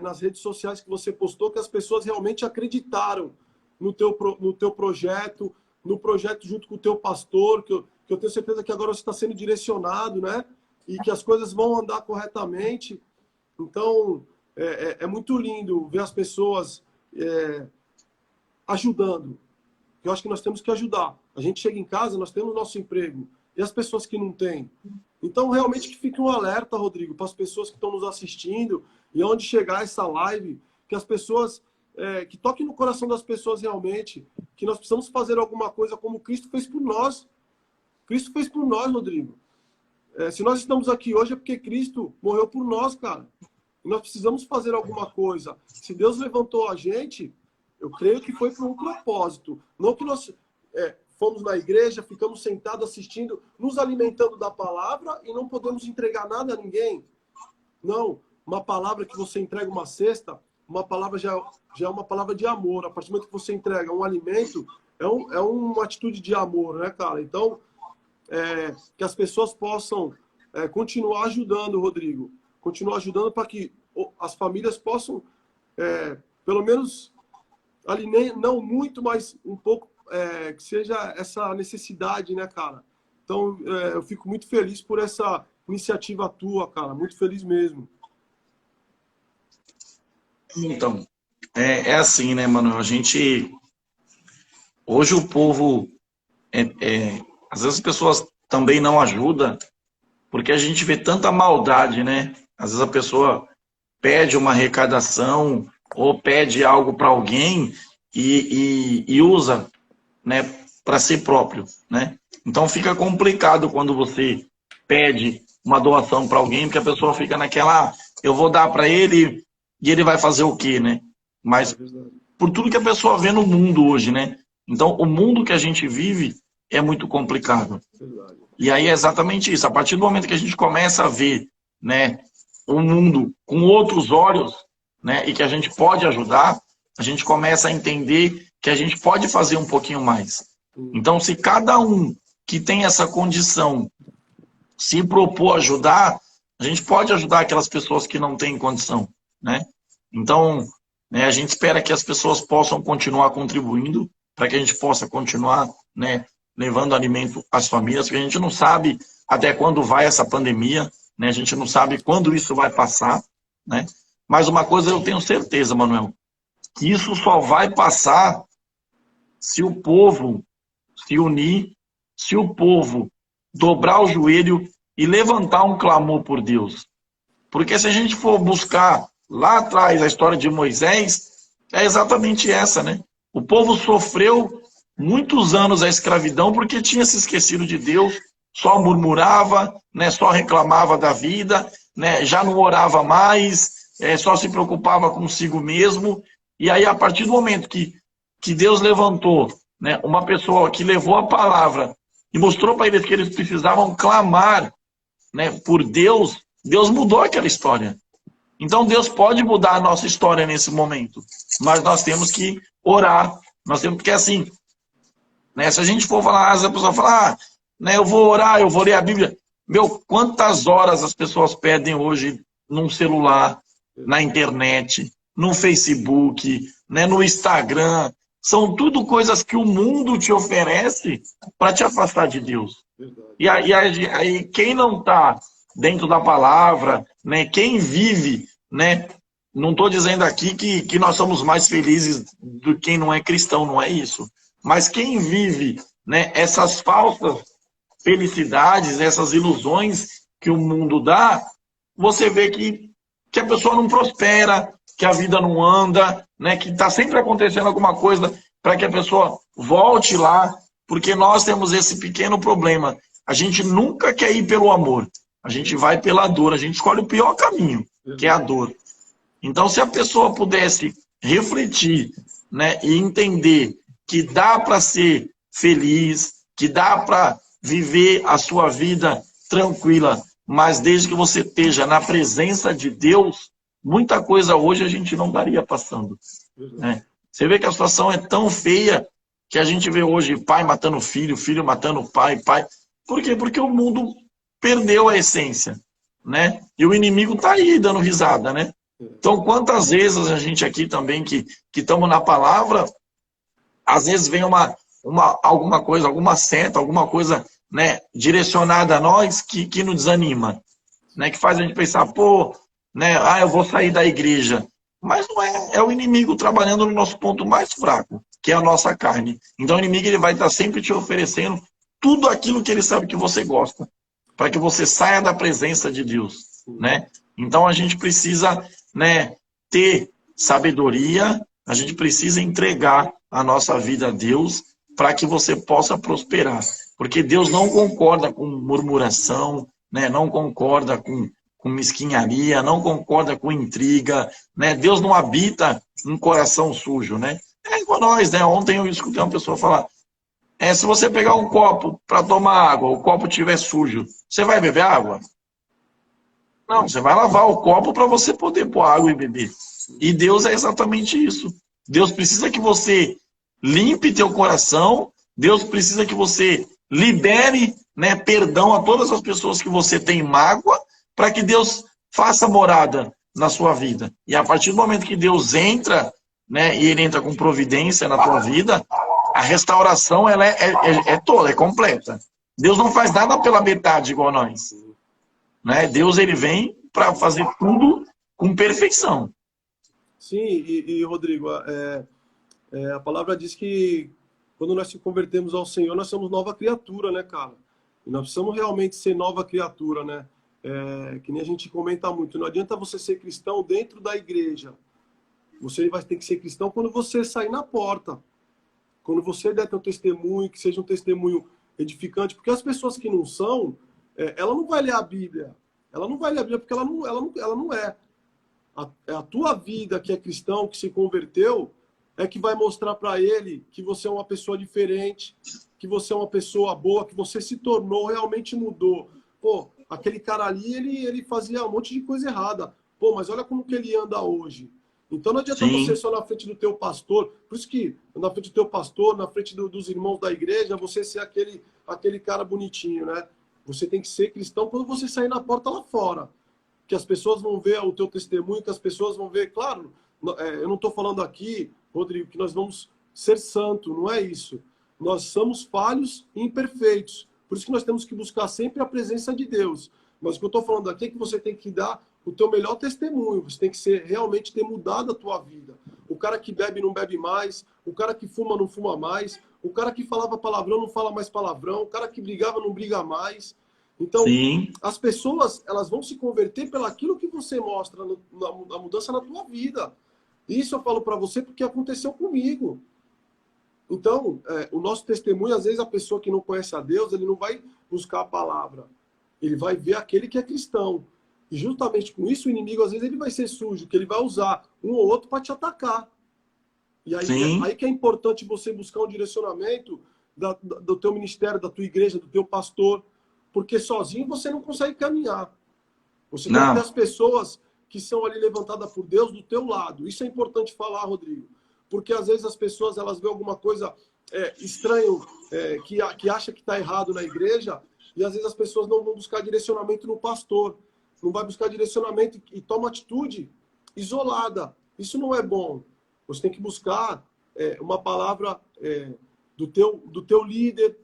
nas redes sociais que você postou que as pessoas realmente acreditaram no teu projeto, no projeto junto com o teu pastor, que eu tenho certeza que agora você está sendo direcionado, né? E que as coisas vão andar corretamente. Então, é muito lindo ver as pessoas ajudando. Eu acho que nós temos que ajudar. A gente chega em casa, nós temos o nosso emprego. E as pessoas que não têm? Então, realmente que fique um alerta, Rodrigo, para as pessoas que estão nos assistindo e onde chegar essa live, que as pessoas, que toquem no coração das pessoas realmente, que nós precisamos fazer alguma coisa como Cristo fez por nós. Cristo fez por nós, Rodrigo. Se nós estamos aqui hoje é porque Cristo morreu por nós, cara. E nós precisamos fazer alguma coisa. Se Deus levantou a gente, eu creio que foi por um propósito. Não que nós fomos na igreja, ficamos sentados assistindo, nos alimentando da palavra e não podemos entregar nada a ninguém. Não. Uma palavra que você entrega uma cesta, uma palavra já é uma palavra de amor. A partir do momento que você entrega um alimento, é uma atitude de amor, né, cara? Então, que as pessoas possam continuar ajudando, Rodrigo. Continuar ajudando para que as famílias possam, pelo menos, ali não muito, mas um pouco, que seja essa necessidade, né, cara? Então, eu fico muito feliz por essa iniciativa tua, cara. Muito feliz mesmo. Então, assim, né, mano? A gente... Hoje o povo... às vezes as pessoas também não ajudam, porque a gente vê tanta maldade, né? Às vezes a pessoa pede uma arrecadação ou pede algo para alguém e usa, né, para si próprio, né? Então fica complicado quando você pede uma doação para alguém, porque a pessoa fica naquela, eu vou dar para ele e ele vai fazer o quê, né? Mas por tudo que a pessoa vê no mundo hoje, né? Então o mundo que a gente vive é muito complicado. E aí é exatamente isso. A partir do momento que a gente começa a ver, né, o mundo com outros olhos, né, e que a gente pode ajudar, a gente começa a entender que a gente pode fazer um pouquinho mais. Então, se cada um que tem essa condição se propor ajudar, a gente pode ajudar aquelas pessoas que não têm condição, né? Então, né, a gente espera que as pessoas possam continuar contribuindo para que a gente possa continuar, né, levando alimento às famílias, porque a gente não sabe até quando vai essa pandemia, né? A gente não sabe quando isso vai passar, né? Mas uma coisa eu tenho certeza, Manuel, que isso só vai passar se o povo se unir, se o povo dobrar o joelho e levantar um clamor por Deus. Porque se a gente for buscar lá atrás a história de Moisés, é exatamente essa, né? O povo sofreu muitos anos a escravidão porque tinha se esquecido de Deus, só murmurava, né, só reclamava da vida, né, já não orava mais, só se preocupava consigo mesmo. E aí, a partir do momento que Deus levantou, né, uma pessoa que levou a palavra e mostrou para eles que eles precisavam clamar, né, por Deus, Deus mudou aquela história. Então Deus pode mudar a nossa história nesse momento, mas nós temos que orar, nós temos que, assim, né, se a gente for falar, a pessoa fala, né, eu vou orar, eu vou ler a Bíblia. Meu, quantas horas as pessoas perdem hoje num celular, na internet, no Facebook, né, no Instagram? São tudo coisas que o mundo te oferece para te afastar de Deus. E aí quem não está dentro da palavra, né, quem vive, né, não estou dizendo aqui que nós somos mais felizes do que quem não é cristão, não é isso. Mas quem vive, né, essas falsas felicidades, essas ilusões que o mundo dá, você vê que a pessoa não prospera, que a vida não anda, né, que está sempre acontecendo alguma coisa para que a pessoa volte lá, porque nós temos esse pequeno problema. A gente nunca quer ir pelo amor, a gente vai pela dor, a gente escolhe o pior caminho, que é a dor. Então, se a pessoa pudesse refletir, né, e entender que dá para ser feliz, que dá para viver a sua vida tranquila, mas desde que você esteja na presença de Deus, muita coisa hoje a gente não estaria passando, né? Você vê que a situação é tão feia que a gente vê hoje pai matando filho, filho matando pai, pai. Por quê? Porque o mundo perdeu a essência, né? E o inimigo está aí dando risada, né? Então, quantas vezes a gente aqui também que estamos na palavra, às vezes vem alguma coisa, alguma seta, alguma coisa, né, direcionada a nós que nos desanima, né, que faz a gente pensar, pô, né, eu vou sair da igreja. Mas não é, é o inimigo trabalhando no nosso ponto mais fraco, que é a nossa carne. Então o inimigo ele vai estar sempre te oferecendo tudo aquilo que ele sabe que você gosta, para que você saia da presença de Deus, né? Então a gente precisa, né, ter sabedoria, a gente precisa entregar a nossa vida a Deus para que você possa prosperar. Porque Deus não concorda com murmuração, né, não concorda com mesquinharia, não concorda com intriga, né? Deus não habita um coração sujo, né? É igual nós, né? Ontem eu escutei uma pessoa falar, se você pegar um copo para tomar água, o copo estiver sujo, você vai beber água? Não, você vai lavar o copo para você poder pôr água e beber. E Deus é exatamente isso. Deus precisa que você limpe teu coração, Deus precisa que você libere, né, perdão a todas as pessoas que você tem mágoa, para que Deus faça morada na sua vida. E a partir do momento que Deus entra, né, e ele entra com providência na tua vida, a restauração ela é toda, é completa. Deus não faz nada pela metade igual nós, né? Deus ele vem para fazer tudo com perfeição. Sim, e Rodrigo, a palavra diz que quando nós se convertemos ao Senhor, nós somos nova criatura, né, cara? E nós precisamos realmente ser nova criatura, né? Que nem a gente comenta muito, não adianta você ser cristão dentro da igreja. Você vai ter que ser cristão quando você sair na porta. Quando você der teu testemunho, que seja um testemunho edificante. Porque as pessoas que não são, ela não vai ler a Bíblia. Ela não vai ler a Bíblia porque ela não é. A tua vida que é cristão, que se converteu, é que vai mostrar para ele que você é uma pessoa diferente, que você é uma pessoa boa, que você se tornou, realmente mudou. Pô, aquele cara ali, ele fazia um monte de coisa errada. Pô, mas olha como que ele anda hoje. Então não adianta você só na frente do teu pastor. Por isso que na frente do teu pastor, na frente dos irmãos da igreja, você ser aquele cara bonitinho, né? Você tem que ser cristão quando você sair na porta lá fora. Que as pessoas vão ver o teu testemunho, que as pessoas vão ver. Claro, eu não estou falando aqui, Rodrigo, que nós vamos ser santo, não é isso. Nós somos falhos e imperfeitos. Por isso que nós temos que buscar sempre a presença de Deus. Mas o que eu estou falando aqui é que você tem que dar o teu melhor testemunho. Você tem que realmente ter mudado a tua vida. O cara que bebe não bebe mais. O cara que fuma não fuma mais. O cara que falava palavrão não fala mais palavrão. O cara que brigava não briga mais. Então, as pessoas elas vão se converter pelaquilo que você mostra na mudança na tua vida. Isso eu falo para você porque aconteceu comigo. Então, o nosso testemunho, às vezes a pessoa que não conhece a Deus, ele não vai buscar a palavra. Ele vai ver aquele que é cristão. E justamente com isso, o inimigo, às vezes, ele vai ser sujo, que ele vai usar um ou outro para te atacar. E aí que é importante você buscar um direcionamento do teu ministério, da tua igreja, do teu pastor, porque sozinho você não consegue caminhar. Você tem que ter as pessoas que são ali levantadas por Deus do teu lado. Isso é importante falar, Rodrigo. Porque às vezes as pessoas elas veem alguma coisa estranha, que acha que está errado na igreja, e às vezes as pessoas não vão buscar direcionamento no pastor. Não vai buscar direcionamento e toma atitude isolada. Isso não é bom. Você tem que buscar uma palavra do teu líder.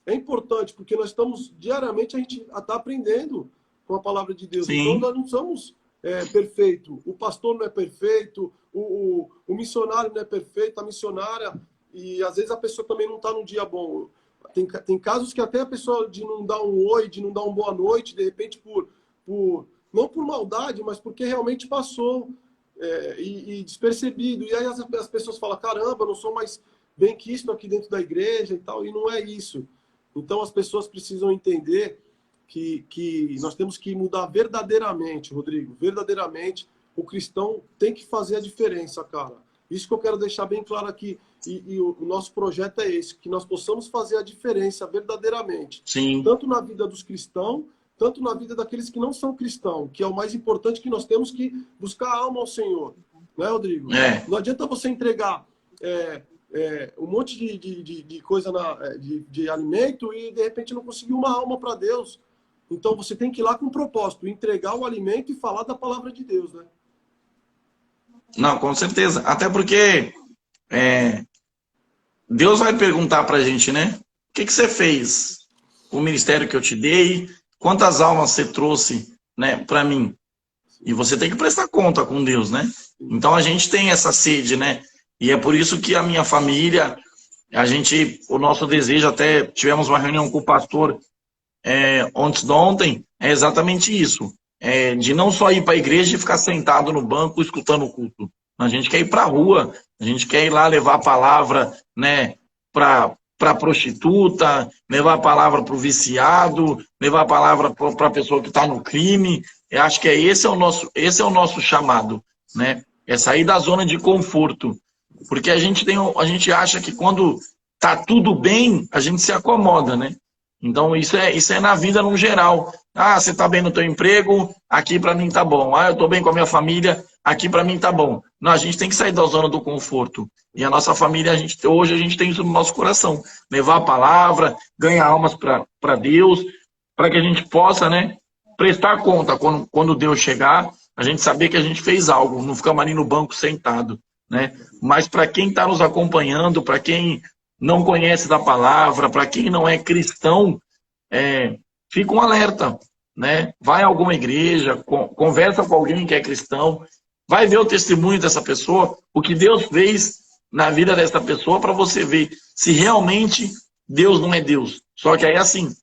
É importante, porque nós estamos, diariamente, a gente está aprendendo com a palavra de Deus. Então, nós não somos perfeito, o pastor não é perfeito, o missionário não é perfeito, a missionária, e às vezes a pessoa também não está num dia bom. Tem casos que até a pessoa de não dar um oi, de não dar uma boa noite, de repente não por maldade, mas porque realmente passou e despercebido. E aí as pessoas falam, caramba, eu não sou mais benquisto aqui dentro da igreja e tal, e não é isso. Então as pessoas precisam entender que nós temos que mudar verdadeiramente, Rodrigo, verdadeiramente. O cristão tem que fazer a diferença, cara. Isso que eu quero deixar bem claro aqui. E o nosso projeto é esse, que nós possamos fazer a diferença verdadeiramente. Sim. Tanto na vida dos cristãos, tanto na vida daqueles que não são cristãos, que é o mais importante, que nós temos que buscar a alma ao Senhor. Não é, Rodrigo? Não adianta você entregar um monte de coisa, de alimento e, de repente, não conseguir uma alma para Deus. Então, você tem que ir lá com um propósito, entregar o alimento e falar da palavra de Deus, né? Não, com certeza. Até porque Deus vai perguntar para a gente, né? O que você fez? O ministério que eu te dei? Quantas almas você trouxe, né, para mim? E você tem que prestar conta com Deus, né? Então a gente tem essa sede, né? E é por isso que a minha família, o nosso desejo, até tivemos uma reunião com o pastor antes de ontem, é exatamente isso. De não só ir para a igreja e ficar sentado no banco escutando o culto. A gente quer ir para a rua, a gente quer ir lá levar a palavra, né, para a prostituta, levar a palavra para o viciado, levar a palavra para a pessoa que está no crime. Eu acho que esse é o nosso chamado, né? É sair da zona de conforto. Porque a gente acha que quando está tudo bem, a gente se acomoda, né? Então, isso é na vida no geral. Ah, você está bem no teu emprego, aqui para mim tá bom. Ah, eu estou bem com a minha família, aqui para mim tá bom. Não, a gente tem que sair da zona do conforto. E a nossa família, hoje a gente tem isso no nosso coração. Levar a palavra, ganhar almas para Deus, para que a gente possa, né, prestar conta quando Deus chegar, a gente saber que a gente fez algo, não ficar ali no banco sentado, né? Mas para quem está nos acompanhando, para quem não conhece da palavra, para quem não é cristão, fica um alerta, né? Vai a alguma igreja, conversa com alguém que é cristão, vai ver o testemunho dessa pessoa, o que Deus fez na vida dessa pessoa, para você ver se realmente Deus não é Deus. Só que aí assim,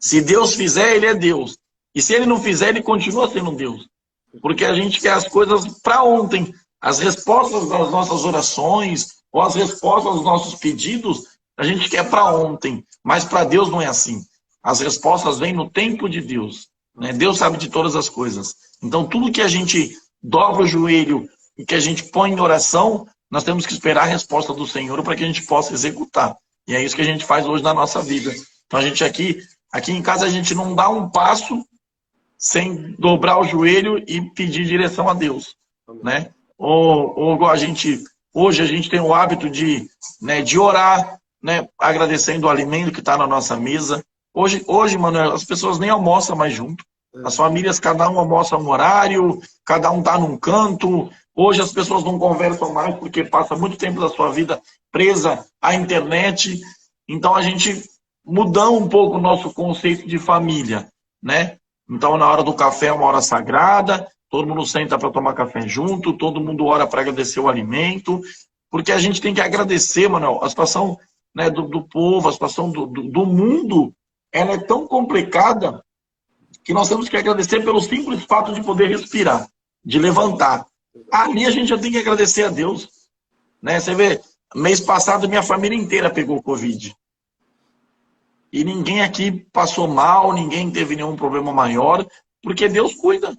se Deus fizer, ele é Deus. E se ele não fizer, ele continua sendo Deus. Porque a gente quer as coisas para ontem. As respostas das nossas orações, ou as respostas dos nossos pedidos, a gente quer para ontem. Mas para Deus não é assim. As respostas vêm no tempo de Deus, né? Deus sabe de todas as coisas. Então, tudo que a gente dobra o joelho e que a gente põe em oração, nós temos que esperar a resposta do Senhor para que a gente possa executar. E é isso que a gente faz hoje na nossa vida. Então, a gente aqui em casa, a gente não dá um passo sem dobrar o joelho e pedir direção a Deus, né? Ou hoje a gente tem o hábito de orar, né, agradecendo o alimento que está na nossa mesa. Hoje, Manuel, as pessoas nem almoçam mais junto. As famílias, cada um almoça um horário, cada um está num canto. Hoje as pessoas não conversam mais porque passa muito tempo da sua vida presa à internet. Então a gente mudou um pouco o nosso conceito de família, né? Então na hora do café é uma hora sagrada, todo mundo senta para tomar café junto, todo mundo ora para agradecer o alimento, porque a gente tem que agradecer, Manuel, a situação, né, do povo, a situação do mundo, ela é tão complicada que nós temos que agradecer pelo simples fato de poder respirar, de levantar. Ali a gente já tem que agradecer a Deus, né? Você vê, mês passado minha família inteira pegou Covid. E ninguém aqui passou mal, ninguém teve nenhum problema maior, porque Deus cuida.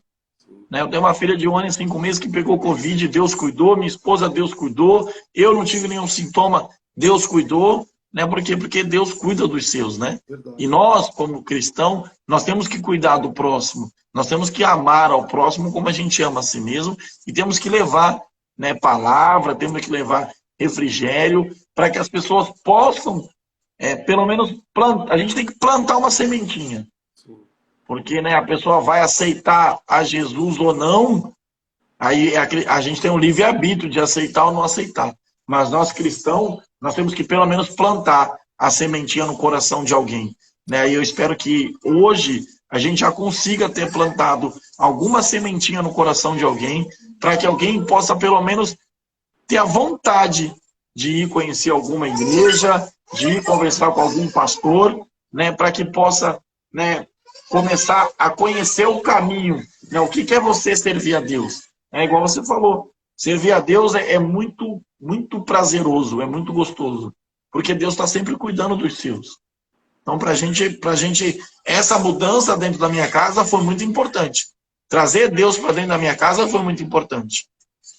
Né? Eu tenho uma filha de 1 ano e 5 meses que pegou Covid, Deus cuidou, minha esposa, Deus cuidou, eu não tive nenhum sintoma, Deus cuidou, né? Por quê? Porque Deus cuida dos seus, né? E nós, como cristão, nós temos que cuidar do próximo, nós temos que amar ao próximo como a gente ama a si mesmo, e temos que levar, né, palavra, temos que levar refrigério, para que as pessoas possam, pelo menos, a gente tem que plantar uma sementinha. Porque, né, a pessoa vai aceitar a Jesus ou não, aí a gente tem um livre-arbítrio de aceitar ou não aceitar. Mas nós cristãos, nós temos que pelo menos plantar a sementinha no coração de alguém. Né? E eu espero que hoje a gente já consiga ter plantado alguma sementinha no coração de alguém, para que alguém possa pelo menos ter a vontade de ir conhecer alguma igreja, de ir conversar com algum pastor, né, para que possa, né, começar a conhecer o caminho, né, o que é você servir a Deus. É igual você falou, servir a Deus é muito, muito prazeroso, é muito gostoso, porque Deus está sempre cuidando dos seus. Então, para gente, essa mudança dentro da minha casa foi muito importante. Trazer Deus para dentro da minha casa foi muito importante.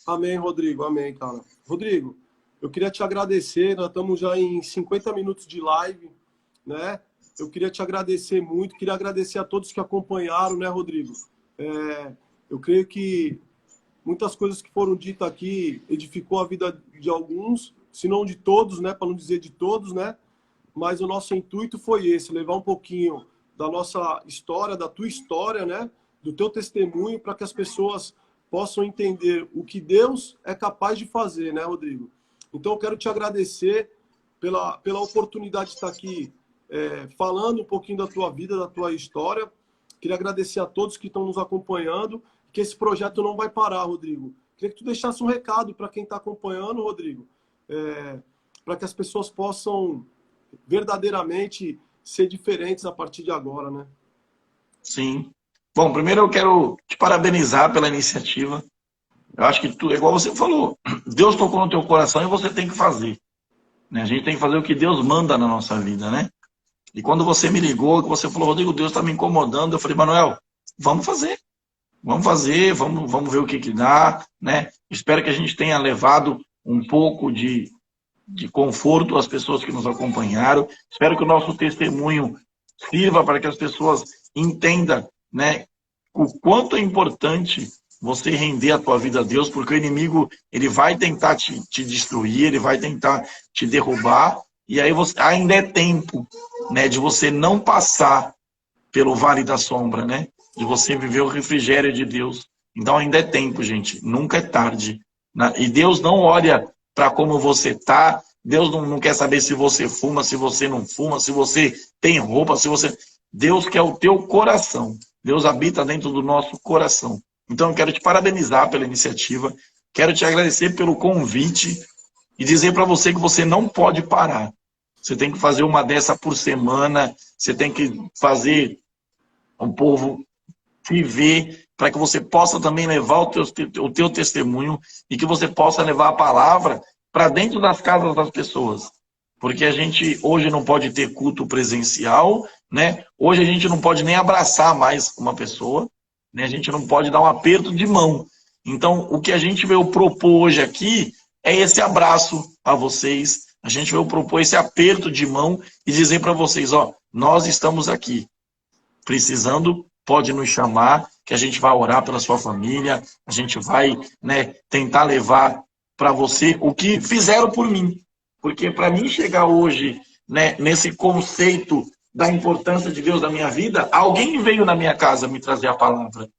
Amém, Rodrigo. Amém, cara. Rodrigo, eu queria te agradecer. Nós estamos já em 50 minutos de live, né? Eu queria te agradecer muito. Queria agradecer a todos que acompanharam, né, Rodrigo? Eu creio que muitas coisas que foram ditas aqui edificou a vida de alguns, se não de todos, né? Para não dizer de todos, né? Mas o nosso intuito foi esse, levar um pouquinho da nossa história, da tua história, né? Do teu testemunho, para que as pessoas possam entender o que Deus é capaz de fazer, né, Rodrigo? Então, eu quero te agradecer pela oportunidade de estar aqui falando um pouquinho da tua vida, da tua história. Queria agradecer a todos que estão nos acompanhando, que esse projeto não vai parar, Rodrigo. Queria que tu deixasse um recado para quem está acompanhando, Rodrigo, para que as pessoas possam verdadeiramente ser diferentes a partir de agora, né? Sim. Bom, primeiro eu quero te parabenizar pela iniciativa. Eu acho que tu, igual você falou, Deus tocou no teu coração e você tem que fazer, né? A gente tem que fazer o que Deus manda na nossa vida, né? E quando você me ligou, que você falou, Rodrigo, Deus está me incomodando, eu falei, Manuel, vamos fazer. Vamos fazer, vamos ver o que dá, né? Espero que a gente tenha levado um pouco de conforto às pessoas que nos acompanharam. Espero que o nosso testemunho sirva para que as pessoas entendam, né, o quanto é importante você render a tua vida a Deus, porque o inimigo ele vai tentar te destruir, ele vai tentar te derrubar, e aí ainda é tempo, né, de você não passar pelo vale da sombra, né? De você viver o refrigério de Deus. Então ainda é tempo, gente. Nunca é tarde. E Deus não olha para como você tá. Deus não quer saber se você fuma, se você não fuma, se você tem roupa, se você... Deus quer o teu coração. Deus habita dentro do nosso coração. Então eu quero te parabenizar pela iniciativa. Quero te agradecer pelo convite e dizer para você que você não pode parar. Você tem que fazer uma dessa por semana. Você tem que fazer o povo te ver, para que você possa também levar o teu testemunho e que você possa levar a palavra para dentro das casas das pessoas. Porque a gente hoje não pode ter culto presencial, né? Hoje a gente não pode nem abraçar mais uma pessoa, né? A gente não pode dar um aperto de mão. Então, o que a gente veio propor hoje aqui é esse abraço a vocês. A gente veio propor esse aperto de mão e dizer para vocês, ó, nós estamos aqui. Precisando, pode nos chamar, que a gente vai orar pela sua família, a gente vai, né, tentar levar para você o que fizeram por mim. Porque para mim chegar hoje, né, nesse conceito da importância de Deus na minha vida, alguém veio na minha casa me trazer a palavra.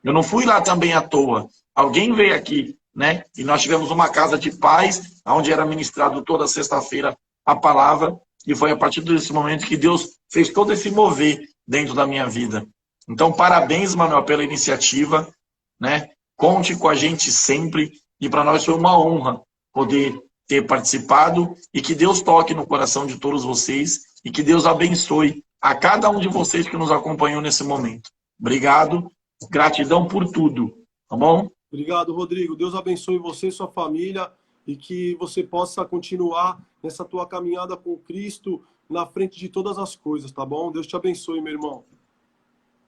Eu não fui lá também à toa. Alguém veio aqui, né? E nós tivemos uma casa de paz, onde era ministrado toda sexta-feira a palavra, e foi a partir desse momento que Deus fez todo esse mover dentro da minha vida. Então, parabéns, Manuel, pela iniciativa, né? Conte com a gente sempre, e para nós foi uma honra poder ter participado, e que Deus toque no coração de todos vocês, e que Deus abençoe a cada um de vocês que nos acompanhou nesse momento. Obrigado, gratidão por tudo, tá bom? Obrigado, Rodrigo. Deus abençoe você e sua família e que você possa continuar nessa tua caminhada com Cristo na frente de todas as coisas, tá bom? Deus te abençoe, meu irmão.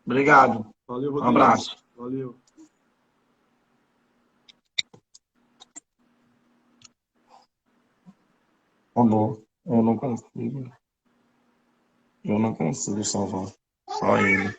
Obrigado. Valeu, Um Rodrigo. abraço. Valeu. Amor, eu não consigo. Eu não consigo salvar. Só ele.